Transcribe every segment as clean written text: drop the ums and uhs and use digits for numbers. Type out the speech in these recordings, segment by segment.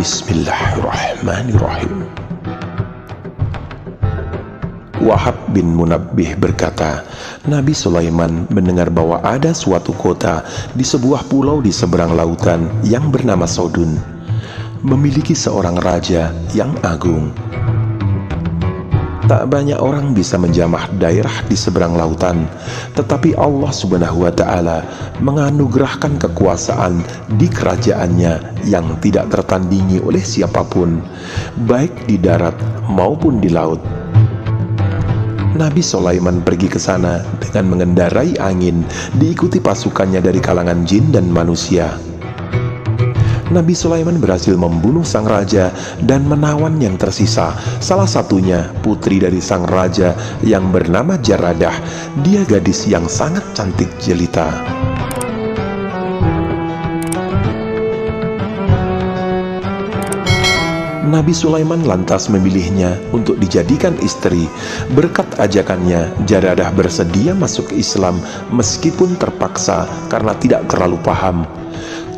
Bismillahirrahmanirrahim. Wahab bin Munabbih berkata, Nabi Sulaiman mendengar bahwa ada suatu kota di sebuah pulau di seberang lautan yang bernama Sodun, memiliki seorang raja yang agung. Tak banyak orang bisa menjamah daerah di seberang lautan, tetapi Allah Subhanahu wa Ta'ala menganugerahkan kekuasaan di kerajaannya yang tidak tertandingi oleh siapapun, baik di darat maupun di laut. Nabi Sulaiman pergi ke sana dengan mengendarai angin, diikuti pasukannya dari kalangan jin dan manusia. Nabi Sulaiman berhasil membunuh sang raja dan menawan yang tersisa, salah satunya putri dari sang raja yang bernama Jaradah. Dia gadis yang sangat cantik jelita. Nabi Sulaiman lantas memilihnya untuk dijadikan istri. Berkat ajakannya, Jaradah bersedia masuk Islam meskipun terpaksa karena tidak terlalu paham.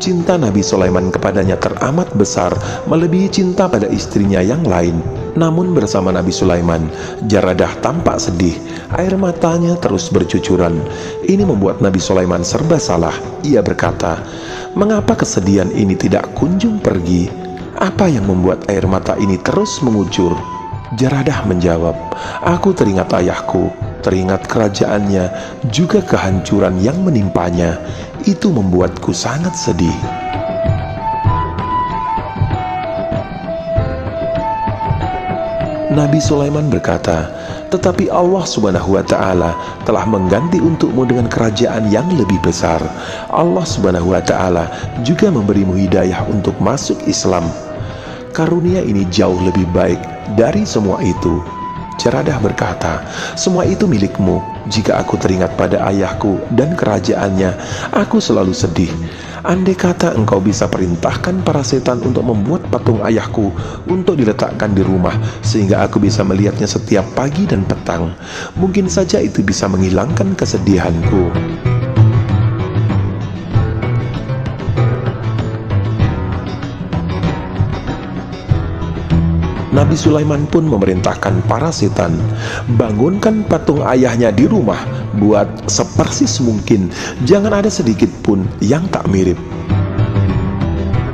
Cinta Nabi Sulaiman kepadanya teramat besar, melebihi cinta pada istrinya yang lain. Namun bersama Nabi Sulaiman, Jaradah tampak sedih. Air matanya terus bercucuran. Ini membuat Nabi Sulaiman serba salah. Ia berkata, "Mengapa kesedihan ini tidak kunjung pergi? Apa yang membuat air mata ini terus mengucur?" Jaradah menjawab, "Aku teringat ayahku, teringat kerajaannya, juga kehancuran yang menimpanya. Itu membuatku sangat sedih." Nabi Sulaiman berkata, "Tetapi Allah Subhanahu wa Ta'ala telah mengganti untukmu dengan kerajaan yang lebih besar. Allah Subhanahu wa Ta'ala juga memberimu hidayah untuk masuk Islam. Karunia ini jauh lebih baik dari semua itu." Jaradah berkata, "Semua itu milikmu. Jika aku teringat pada ayahku dan kerajaannya, aku selalu sedih. Andai kata engkau bisa perintahkan para setan untuk membuat patung ayahku untuk diletakkan di rumah, sehingga aku bisa melihatnya setiap pagi dan petang, mungkin saja itu bisa menghilangkan kesedihanku." Nabi Sulaiman pun memerintahkan para setan, "Bangunkan patung ayahnya di rumah, buat sepersis mungkin, jangan ada sedikit pun yang tak mirip."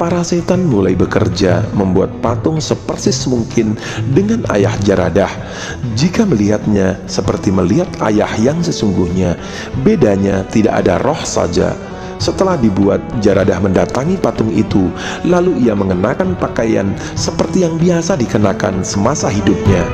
Para setan mulai bekerja membuat patung sepersis mungkin dengan ayah Jaradah. Jika melihatnya seperti melihat ayah yang sesungguhnya, bedanya tidak ada roh saja. Setelah dibuat, Jaradah mendatangi patung itu, lalu ia mengenakan pakaian seperti yang biasa dikenakan semasa hidupnya.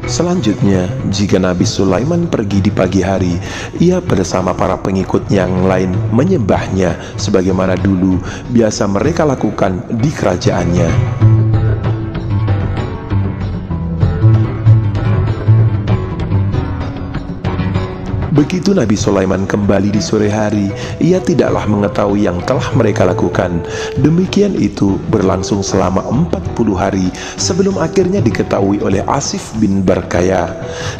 Selanjutnya, jika Nabi Sulaiman pergi di pagi hari, ia bersama para pengikut yang lain menyembahnya sebagaimana dulu biasa mereka lakukan di kerajaannya. Begitu Nabi Sulaiman kembali di sore hari, ia tidaklah mengetahui yang telah mereka lakukan. Demikian itu berlangsung selama 40 hari sebelum akhirnya diketahui oleh Asif bin Barkaya.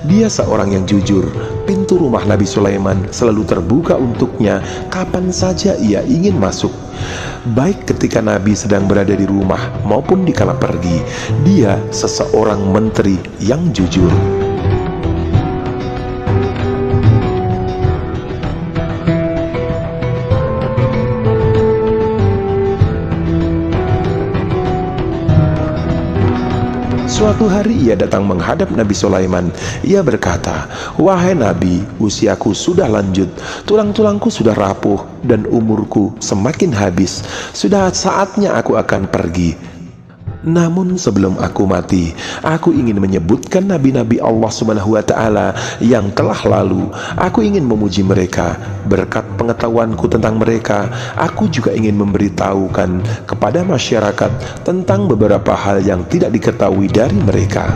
Dia seorang yang jujur. Pintu rumah Nabi Sulaiman selalu terbuka untuknya kapan saja ia ingin masuk, baik ketika Nabi sedang berada di rumah maupun dikala pergi. Dia seseorang menteri yang jujur. Suatu hari ia datang menghadap Nabi Sulaiman. Ia berkata, "Wahai Nabi, usiaku sudah lanjut, tulang-tulangku sudah rapuh, dan umurku semakin habis. Sudah saatnya aku akan pergi. Namun sebelum aku mati, aku ingin menyebutkan nabi-nabi Allah Subhanahu wa Ta'ala yang telah lalu. Aku ingin memuji mereka. Berkat pengetahuanku tentang mereka, aku juga ingin memberitahukan kepada masyarakat tentang beberapa hal yang tidak diketahui dari mereka."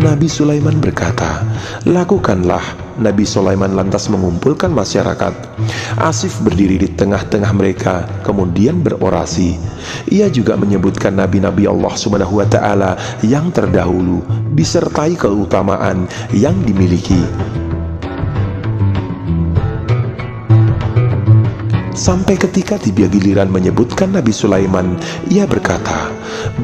Nabi Sulaiman berkata, "Lakukanlah." Nabi Sulaiman lantas mengumpulkan masyarakat. Asif berdiri di tengah-tengah mereka, kemudian berorasi. Ia juga menyebutkan nabi-nabi Allah Subhanahu wa Ta'ala yang terdahulu, disertai keutamaan yang dimiliki. Sampai ketika tiba giliran menyebutkan Nabi Sulaiman, ia berkata,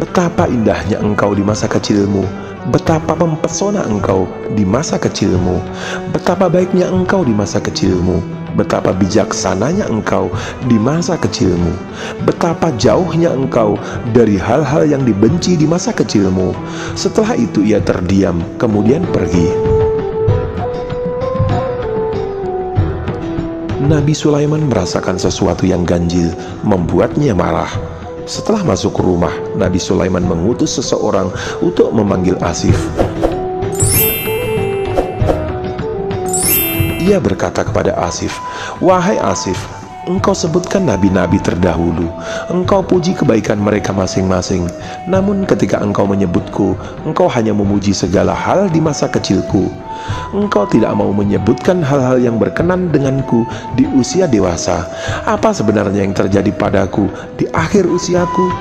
"Betapa indahnya engkau di masa kecilmu, betapa mempesona engkau di masa kecilmu, betapa baiknya engkau di masa kecilmu, betapa bijaksananya engkau di masa kecilmu, betapa jauhnya engkau dari hal-hal yang dibenci di masa kecilmu." Setelah itu ia terdiam, kemudian pergi. Nabi Sulaiman merasakan sesuatu yang ganjil, membuatnya marah. Setelah masuk ke rumah, Nabi Sulaiman mengutus seseorang untuk memanggil Asif. Ia berkata kepada Asif, "Wahai Asif, engkau sebutkan nabi-nabi terdahulu, engkau puji kebaikan mereka masing-masing. Namun ketika engkau menyebutku, engkau hanya memuji segala hal di masa kecilku. Engkau tidak mau menyebutkan hal-hal yang berkenan denganku di usia dewasa. Apa sebenarnya yang terjadi padaku di akhir usiaku?"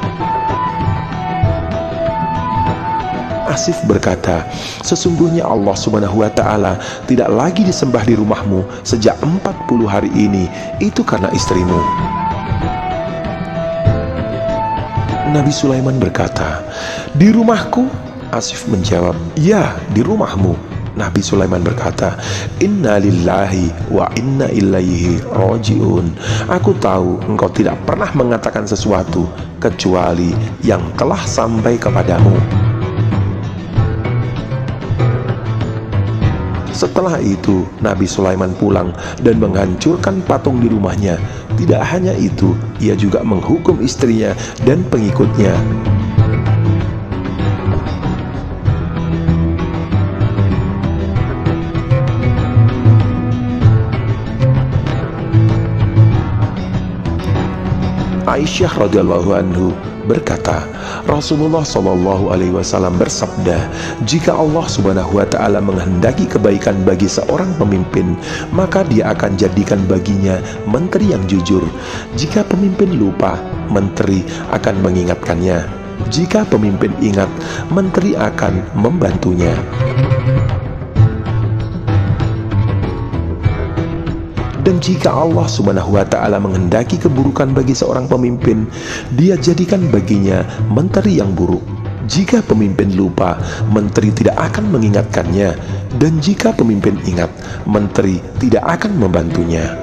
Asif berkata, "Sesungguhnya Allah Subhanahu wa Ta'ala tidak lagi disembah di rumahmu sejak 40 hari ini. Itu karena istrimu." Nabi Sulaiman berkata, "Di rumahku?" Asif menjawab, "Ya, di rumahmu." Nabi Sulaiman berkata, "Inna lillahi wa inna ilaihi raji'un." Aku tahu engkau tidak pernah mengatakan sesuatu kecuali yang telah sampai kepadamu. Setelah itu, Nabi Sulaiman pulang dan menghancurkan patung di rumahnya. Tidak hanya itu, ia juga menghukum istrinya dan pengikutnya. Aisyah radhiyallahu anhu berkata, Rasulullah Shallallahu alaihi wasallam bersabda, "Jika Allah Subhanahu wa Ta'ala menghendaki kebaikan bagi seorang pemimpin, maka Dia akan jadikan baginya menteri yang jujur. Jika pemimpin lupa, menteri akan mengingatkannya. Jika pemimpin ingat, menteri akan membantunya." Dan jika Allah Subhanahu wa Ta'ala menghendaki keburukan bagi seorang pemimpin, Dia jadikan baginya menteri yang buruk. Jika pemimpin lupa, menteri tidak akan mengingatkannya. Dan jika pemimpin ingat, menteri tidak akan membantunya.